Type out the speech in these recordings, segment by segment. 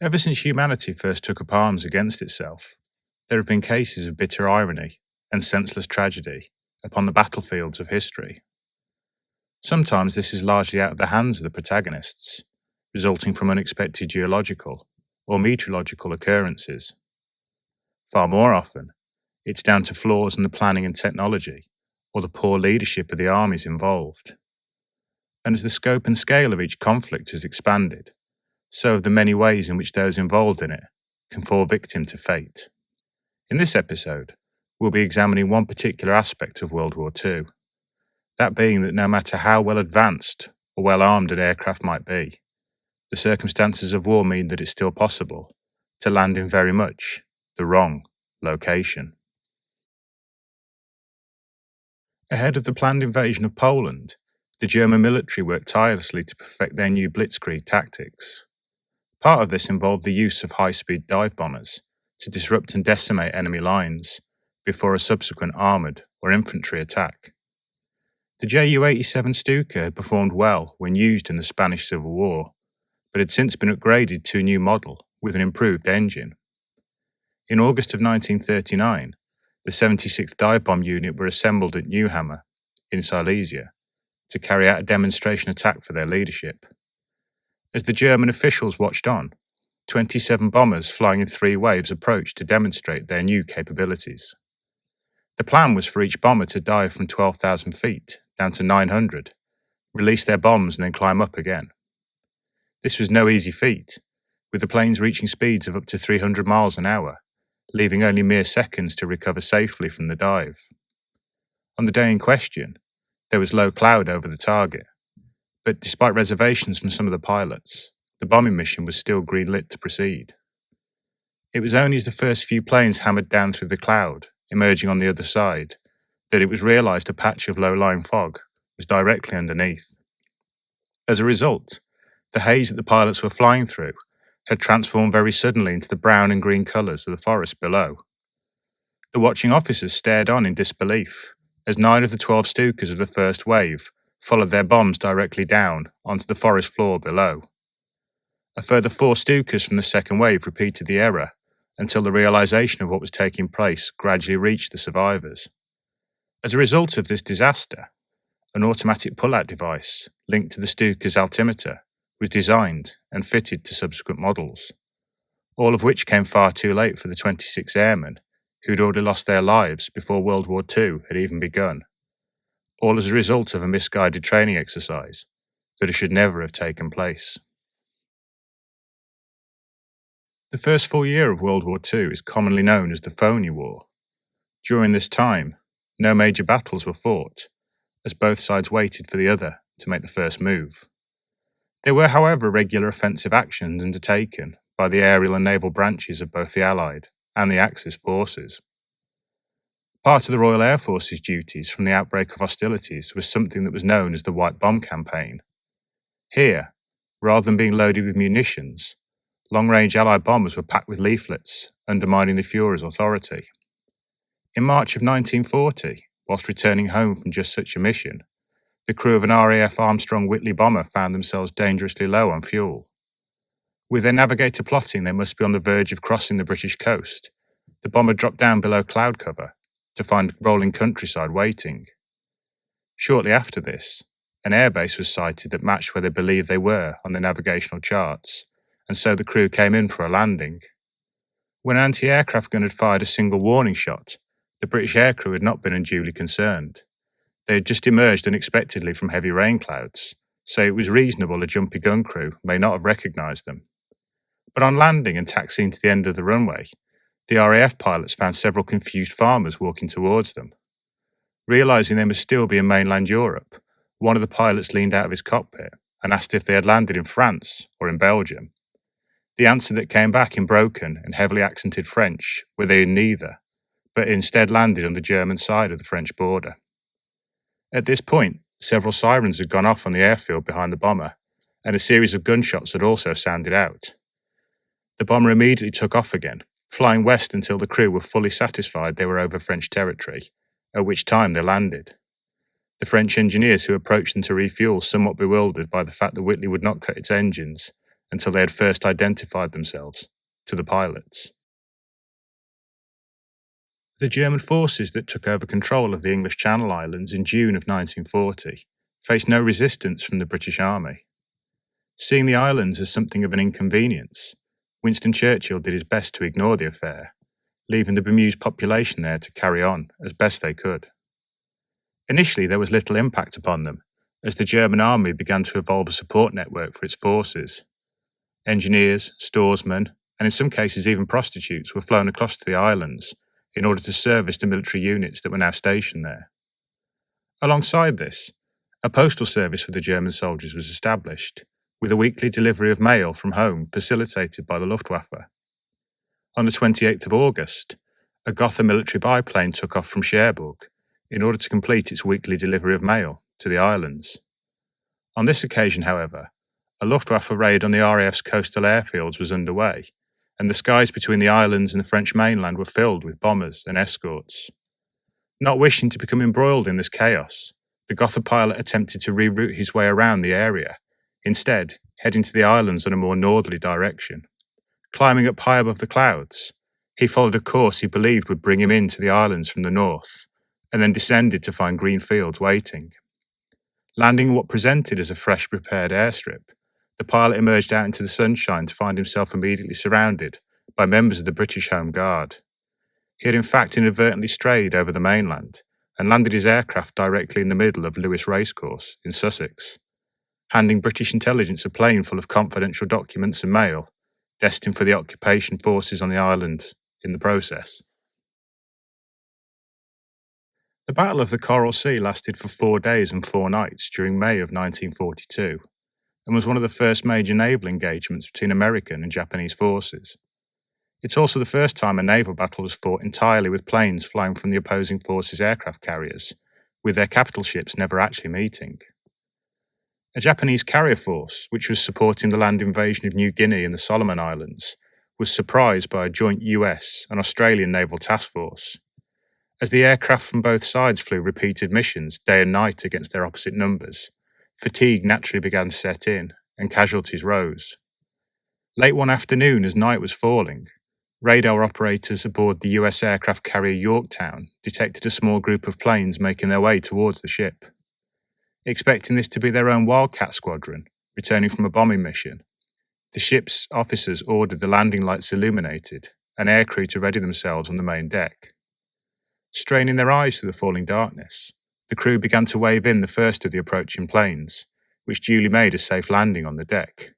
Ever since humanity first took up arms against itself, there have been cases of bitter irony and senseless tragedy upon the battlefields of history. Sometimes this is largely out of the hands of the protagonists, resulting from unexpected geological or meteorological occurrences. Far more often, it's down to flaws in the planning and technology or the poor leadership of the armies involved. And as the scope and scale of each conflict has expanded, so have the many ways in which those involved in it can fall victim to fate. In this episode, we'll be examining one particular aspect of World War II, that being that no matter how well advanced or well armed an aircraft might be, the circumstances of war mean that it's still possible to land in very much the wrong location. Ahead of the planned invasion of Poland, the German military worked tirelessly to perfect their new blitzkrieg tactics. Part of this involved the use of high-speed dive bombers to disrupt and decimate enemy lines before a subsequent armoured or infantry attack. The Ju-87 Stuka had performed well when used in the Spanish Civil War, but had since been upgraded to a new model with an improved engine. In August of 1939, the 76th Dive Bomb Unit were assembled at Neuhammer, in Silesia, to carry out a demonstration attack for their leadership. As the German officials watched on, 27 bombers flying in 3 waves approached to demonstrate their new capabilities. The plan was for each bomber to dive from 12,000 feet down to 900, release their bombs and then climb up again. This was no easy feat, with the planes reaching speeds of up to 300 miles an hour, leaving only mere seconds to recover safely from the dive. On the day in question, there was low cloud over the target, but despite reservations from some of the pilots, the bombing mission was still green-lit to proceed. It was only as the first few planes hammered down through the cloud, emerging on the other side, that it was realised a patch of low-lying fog was directly underneath. As a result, the haze that the pilots were flying through had transformed very suddenly into the brown and green colours of the forest below. The watching officers stared on in disbelief as 9 of the 12 Stukas of the first wave followed their bombs directly down onto the forest floor below. A further 4 Stukas from the second wave repeated the error until the realisation of what was taking place gradually reached the survivors. As a result of this disaster, an automatic pull-out device linked to the Stuka's altimeter was designed and fitted to subsequent models, all of which came far too late for the 26 airmen who'd already lost their lives before World War II had even begun, all as a result of a misguided training exercise that should never have taken place. The first full year of World War II is commonly known as the Phoney War. During this time, no major battles were fought, as both sides waited for the other to make the first move. There were, however, regular offensive actions undertaken by the aerial and naval branches of both the Allied and the Axis forces. Part of the Royal Air Force's duties from the outbreak of hostilities was something that was known as the White Bomb Campaign. Here, rather than being loaded with munitions, long-range Allied bombers were packed with leaflets undermining the Führer's authority. In March of 1940, whilst returning home from just such a mission, the crew of an RAF Armstrong Whitley bomber found themselves dangerously low on fuel. With their navigator plotting they must be on the verge of crossing the British coast, the bomber dropped down below cloud cover to find rolling countryside waiting. Shortly after this, an airbase was sighted that matched where they believed they were on the navigational charts, and so the crew came in for a landing. When an anti-aircraft gun had fired a single warning shot, the British aircrew had not been unduly concerned. They had just emerged unexpectedly from heavy rain clouds, so it was reasonable a jumpy gun crew may not have recognised them. But on landing and taxiing to the end of the runway, the RAF pilots found several confused farmers walking towards them. Realising they must still be in mainland Europe, one of the pilots leaned out of his cockpit and asked if they had landed in France or in Belgium. The answer that came back in broken and heavily accented French were they in neither, but instead landed on the German side of the French border. At this point, several sirens had gone off on the airfield behind the bomber, and a series of gunshots had also sounded out. The bomber immediately took off again, flying west until the crew were fully satisfied they were over French territory, at which time they landed. The French engineers who approached them to refuel somewhat bewildered by the fact that Whitley would not cut its engines until they had first identified themselves to the pilots. The German forces that took over control of the English Channel Islands in June of 1940 faced no resistance from the British Army. Seeing the islands as something of an inconvenience, Winston Churchill did his best to ignore the affair, leaving the bemused population there to carry on as best they could. Initially, there was little impact upon them, as the German army began to evolve a support network for its forces. Engineers, storesmen, and in some cases even prostitutes were flown across to the islands in order to service the military units that were now stationed there. Alongside this, a postal service for the German soldiers was established, with a weekly delivery of mail from home facilitated by the Luftwaffe. On the 28th of August, a Gotha military biplane took off from Cherbourg in order to complete its weekly delivery of mail to the islands. On this occasion, however, a Luftwaffe raid on the RAF's coastal airfields was underway, and the skies between the islands and the French mainland were filled with bombers and escorts. Not wishing to become embroiled in this chaos, the Gotha pilot attempted to reroute his way around the area, instead heading to the islands on a more northerly direction. Climbing up high above the clouds, he followed a course he believed would bring him into the islands from the north, and then descended to find green fields waiting. Landing what presented as a fresh prepared airstrip, the pilot emerged out into the sunshine to find himself immediately surrounded by members of the British Home Guard. He had in fact inadvertently strayed over the mainland and landed his aircraft directly in the middle of Lewes Racecourse in Sussex, handing British intelligence a plane full of confidential documents and mail, destined for the occupation forces on the island in the process. The Battle of the Coral Sea lasted for 4 days and 4 nights during May of 1942, and was one of the first major naval engagements between American and Japanese forces. It's also the first time a naval battle was fought entirely with planes flying from the opposing forces' aircraft carriers, with their capital ships never actually meeting. A Japanese carrier force, which was supporting the land invasion of New Guinea and the Solomon Islands, was surprised by a joint US and Australian naval task force. As the aircraft from both sides flew repeated missions day and night against their opposite numbers, fatigue naturally began to set in, and casualties rose. Late one afternoon, as night was falling, radar operators aboard the US aircraft carrier Yorktown detected a small group of planes making their way towards the ship. Expecting this to be their own Wildcat squadron, returning from a bombing mission, the ship's officers ordered the landing lights illuminated and aircrew to ready themselves on the main deck. Straining their eyes through the falling darkness, the crew began to wave in the first of the approaching planes, which duly made a safe landing on the deck.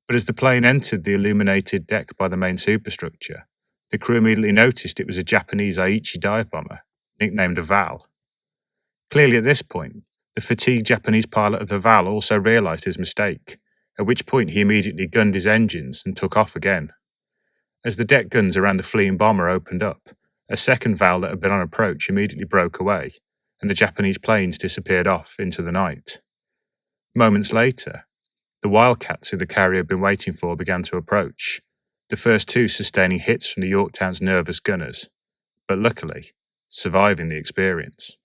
But as the plane entered the illuminated deck by the main superstructure, the crew immediately noticed it was a Japanese Aichi dive bomber, nicknamed a Val. Clearly at this point, the fatigued Japanese pilot of the Val also realised his mistake, at which point he immediately gunned his engines and took off again. As the deck guns around the fleeing bomber opened up, a second Val that had been on approach immediately broke away, and the Japanese planes disappeared off into the night. Moments later, the Wildcats who the carrier had been waiting for began to approach, the first 2 sustaining hits from the Yorktown's nervous gunners, but luckily, surviving the experience.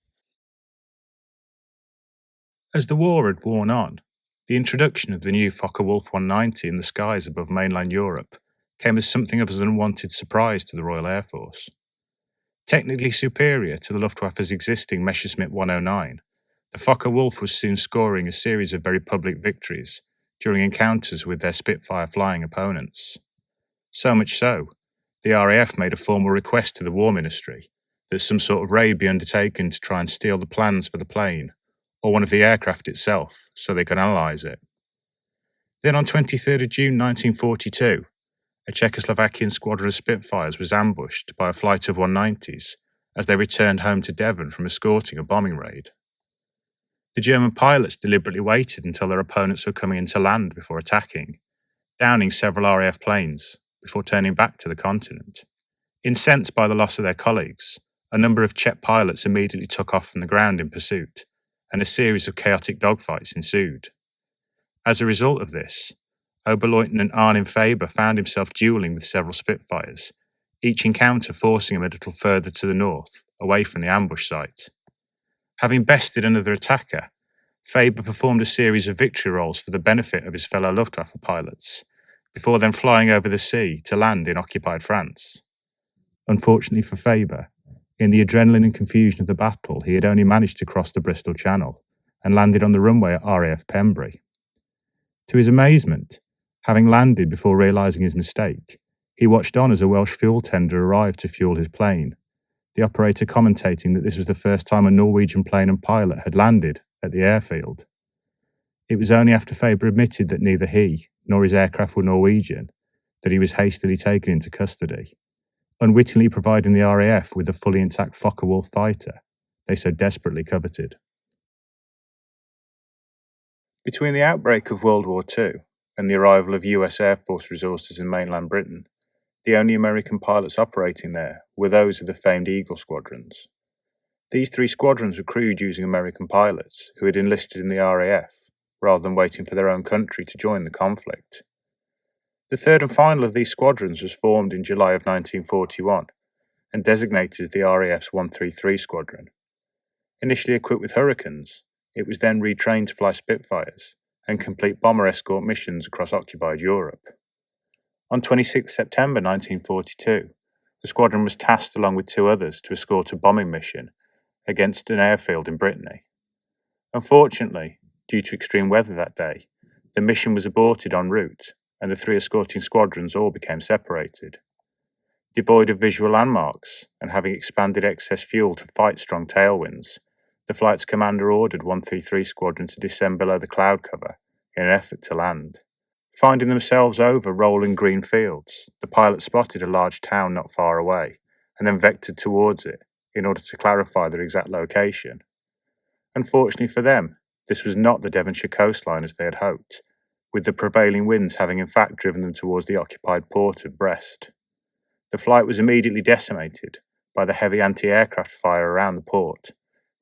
As the war had worn on, the introduction of the new Focke-Wulf 190 in the skies above mainland Europe came as something of an unwanted surprise to the Royal Air Force. Technically superior to the Luftwaffe's existing Messerschmitt 109, the Focke-Wulf was soon scoring a series of very public victories during encounters with their Spitfire flying opponents. So much so, the RAF made a formal request to the War Ministry that some sort of raid be undertaken to try and steal the plans for the plane, or one of the aircraft itself, so they could analyse it. Then on 23rd of June 1942, a Czechoslovakian squadron of Spitfires was ambushed by a flight of 190s as they returned home to Devon from escorting a bombing raid. The German pilots deliberately waited until their opponents were coming into land before attacking, downing several RAF planes before turning back to the continent. Incensed by the loss of their colleagues, a number of Czech pilots immediately took off from the ground in pursuit, and a series of chaotic dogfights ensued. As a result of this, Oberleutnant Arnim Faber found himself duelling with several Spitfires, each encounter forcing him a little further to the north, away from the ambush site. Having bested another attacker, Faber performed a series of victory rolls for the benefit of his fellow Luftwaffe pilots, before then flying over the sea to land in occupied France. Unfortunately for Faber, in the adrenaline and confusion of the battle, he had only managed to cross the Bristol Channel and landed on the runway at RAF Pembrey. To his amazement, having landed before realising his mistake, he watched on as a Welsh fuel tender arrived to fuel his plane, the operator commentating that this was the first time a Norwegian plane and pilot had landed at the airfield. It was only after Faber admitted that neither he nor his aircraft were Norwegian that he was hastily taken into custody, unwittingly providing the RAF with the fully intact Focke-Wulf fighter they so desperately coveted. Between the outbreak of World War II and the arrival of US Air Force resources in mainland Britain, the only American pilots operating there were those of the famed Eagle squadrons. These 3 squadrons were crewed using American pilots who had enlisted in the RAF, rather than waiting for their own country to join the conflict. The third and final of these squadrons was formed in July of 1941 and designated as the RAF's 133 Squadron. Initially equipped with Hurricanes, it was then retrained to fly Spitfires and complete bomber escort missions across occupied Europe. On 26 September 1942, the squadron was tasked along with 2 others to escort a bombing mission against an airfield in Brittany. Unfortunately, due to extreme weather that day, the mission was aborted en route and the 3 escorting squadrons all became separated. Devoid of visual landmarks and having expanded excess fuel to fight strong tailwinds, the flight's commander ordered 133 Squadron to descend below the cloud cover in an effort to land. Finding themselves over rolling green fields, the pilot spotted a large town not far away and then vectored towards it in order to clarify their exact location. Unfortunately for them, this was not the Devonshire coastline as they had hoped, with the prevailing winds having in fact driven them towards the occupied port of Brest. The flight was immediately decimated by the heavy anti-aircraft fire around the port,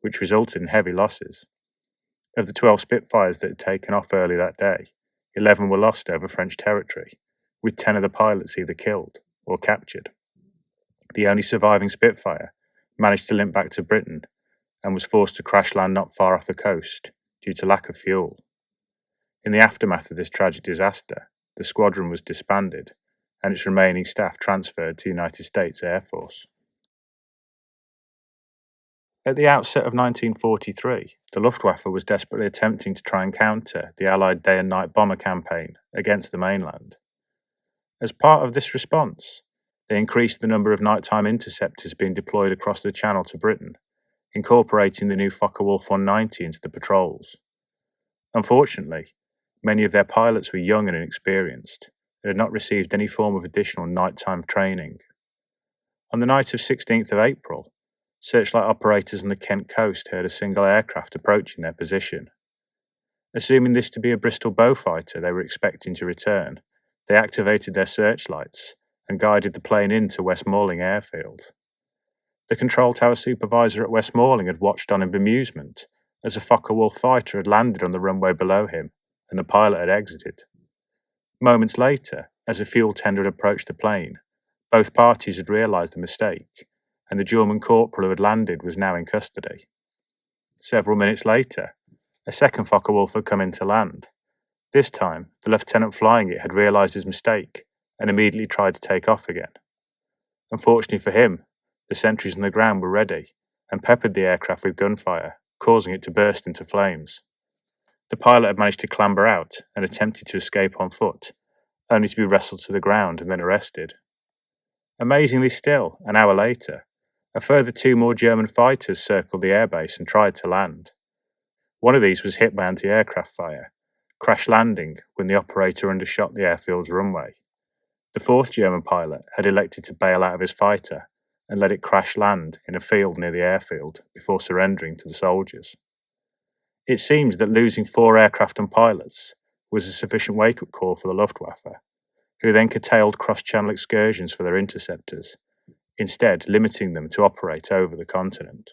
which resulted in heavy losses. Of the 12 Spitfires that had taken off early that day, 11 were lost over French territory, with 10 of the pilots either killed or captured. The only surviving Spitfire managed to limp back to Britain and was forced to crash land not far off the coast due to lack of fuel. In the aftermath of this tragic disaster, the squadron was disbanded and its remaining staff transferred to the United States Air Force. At the outset of 1943, the Luftwaffe was desperately attempting to try and counter the Allied day and night bomber campaign against the mainland. As part of this response, they increased the number of nighttime interceptors being deployed across the Channel to Britain, incorporating the new Focke-Wulf 190 into the patrols. Unfortunately, many of their pilots were young and inexperienced and had not received any form of additional nighttime training. On the night of 16th of April, searchlight operators on the Kent coast heard a single aircraft approaching their position. Assuming this to be a Bristol Beaufighter they were expecting to return, they activated their searchlights and guided the plane into Westmoreling airfield. The control tower supervisor at Westmoreling had watched on in bemusement as a Focke-Wulf fighter had landed on the runway below him and the pilot had exited. Moments later, as a fuel tender had approached the plane, both parties had realised the mistake, and the German corporal who had landed was now in custody. Several minutes later, a second Focke-Wulf had come in to land. This time, the lieutenant flying it had realised his mistake and immediately tried to take off again. Unfortunately for him, the sentries on the ground were ready and peppered the aircraft with gunfire, causing it to burst into flames. The pilot had managed to clamber out and attempted to escape on foot, only to be wrestled to the ground and then arrested. Amazingly still, an hour later, a further 2 more German fighters circled the airbase and tried to land. One of these was hit by anti-aircraft fire, crash landing when the operator undershot the airfield's runway. The 4th German pilot had elected to bail out of his fighter and let it crash land in a field near the airfield before surrendering to the soldiers. It seems that losing 4 aircraft and pilots was a sufficient wake-up call for the Luftwaffe, who then curtailed cross-channel excursions for their interceptors, instead limiting them to operate over the continent.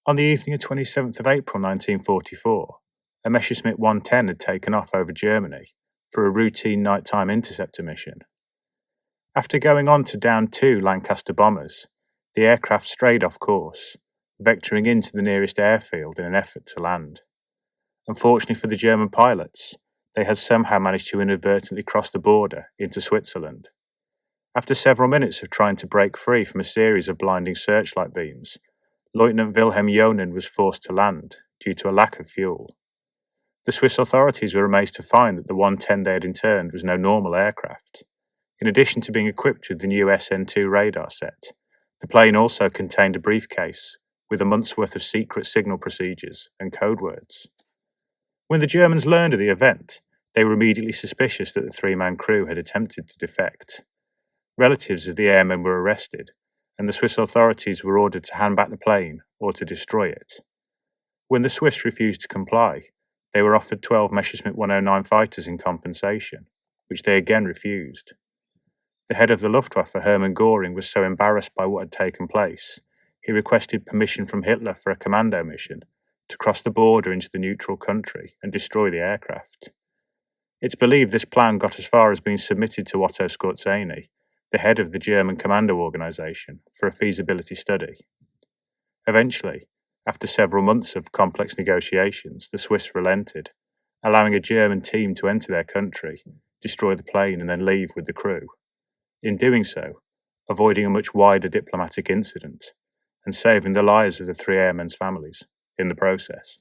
On the evening of 27th of April 1944, a Messerschmitt 110 had taken off over Germany for a routine nighttime interceptor mission. After going on to down 2 Lancaster bombers, the aircraft strayed off course, vectoring into the nearest airfield in an effort to land. Unfortunately for the German pilots, they had somehow managed to inadvertently cross the border into Switzerland. After several minutes of trying to break free from a series of blinding searchlight beams, Lieutenant Wilhelm Jonen was forced to land due to a lack of fuel. The Swiss authorities were amazed to find that the 110 they had interned was no normal aircraft. In addition to being equipped with the new SN2 radar set, the plane also contained a briefcase with a month's worth of secret signal procedures and code words. When the Germans learned of the event, they were immediately suspicious that the three-man crew had attempted to defect. Relatives of the airmen were arrested, and the Swiss authorities were ordered to hand back the plane or to destroy it. When the Swiss refused to comply, they were offered 12 Messerschmitt 109 fighters in compensation, which they again refused. The head of the Luftwaffe, Hermann Göring, was so embarrassed by what had taken place, he requested permission from Hitler for a commando mission to cross the border into the neutral country and destroy the aircraft. It's believed this plan got as far as being submitted to Otto Skorzeny, the head of the German commando organisation, for a feasibility study. Eventually, after several months of complex negotiations, the Swiss relented, allowing a German team to enter their country, destroy the plane and then leave with the crew. In doing so, avoiding a much wider diplomatic incident and saving the lives of the three airmen's families in the process.